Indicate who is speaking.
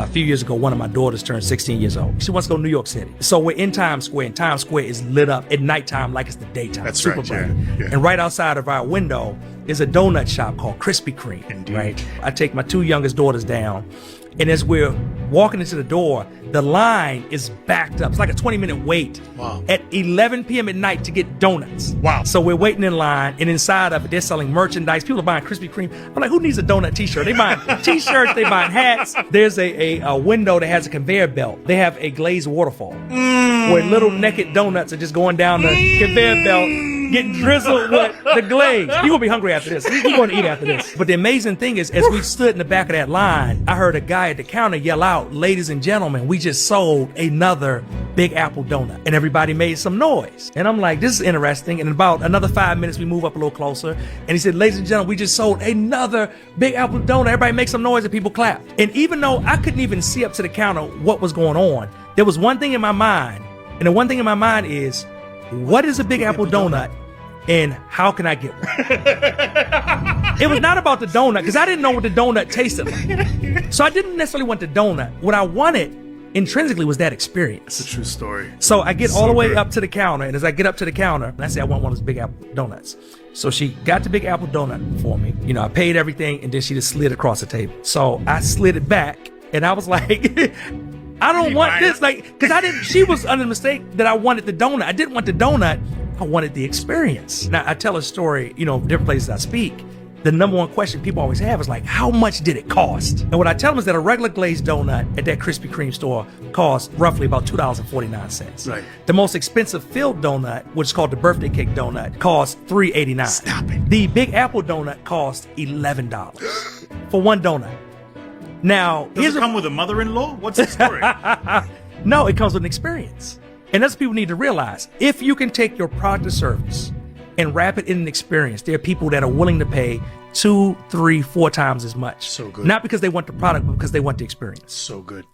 Speaker 1: A few years ago, one of my daughters turned 16 years old. She wants to go to New York City. So we're in Times Square, and Times Square is lit up at nighttime like it's the daytime.
Speaker 2: That's
Speaker 1: super
Speaker 2: right,
Speaker 1: bright.
Speaker 2: yeah.
Speaker 1: And right outside of our window is a donut shop called Krispy Kreme.
Speaker 2: Indeed.
Speaker 1: Right? I take my 2 youngest daughters down, and as we're walking into the door, the line is backed up. It's like a 20-minute wait at 11 p.m. at night to get donuts.
Speaker 2: Wow.
Speaker 1: So we're waiting in line, and inside of it, they're selling merchandise. People are buying Krispy Kreme. I'm like, who needs a donut t-shirt? They buying t-shirts, they buying hats. There's a window that has a conveyor belt. They have a glazed waterfall where little naked donuts are just going down the conveyor belt, getting drizzled with the glaze. You're gonna be hungry after this. You're gonna eat after this. But the amazing thing is, as we stood in the back of that line, I heard a guy at the counter yell out, "Ladies and gentlemen, we just sold another Big Apple donut." And everybody made some noise. And I'm like, this is interesting. And in about another 5 minutes, we move up a little closer. And he said, "Ladies and gentlemen, we just sold another Big Apple donut." Everybody make some noise and people clapped. And even though I couldn't even see up to the counter what was going on, there was one thing in my mind. And the one thing in my mind is, what is a Big Apple donut? And how can I get one? It was not about the donut, because I didn't know what the donut tasted like. So I didn't necessarily want the donut. What I wanted intrinsically was that experience.
Speaker 2: It's a true story.
Speaker 1: So I get all the way up to the counter, and as I get up to the counter, I say, I want one of those Big Apple donuts. So she got the Big Apple donut for me. You know, I paid everything, and then she just slid across the table. So I slid it back, and I was like, I don't want this, like, because she was under the mistake that I wanted the donut. I didn't want the donut. I wanted the experience. Now, I tell a story, you know, different places I speak. The number one question people always have is like, how much did it cost? And what I tell them is that a regular glazed donut at that Krispy Kreme store costs roughly about $2.49.
Speaker 2: Right.
Speaker 1: The most expensive filled donut, which is called the birthday cake donut, costs $3.89.
Speaker 2: Stop it.
Speaker 1: The Big Apple donut costs $11 for one donut. Now,
Speaker 2: Does it come with a mother-in-law? What's the story?
Speaker 1: No, it comes with an experience. And that's what people need to realize. If you can take your product or service and wrap it in an experience, there are people that are willing to pay 2, 3, 4 times as much.
Speaker 2: So good.
Speaker 1: Not because they want the product, but because they want the experience.
Speaker 2: So good.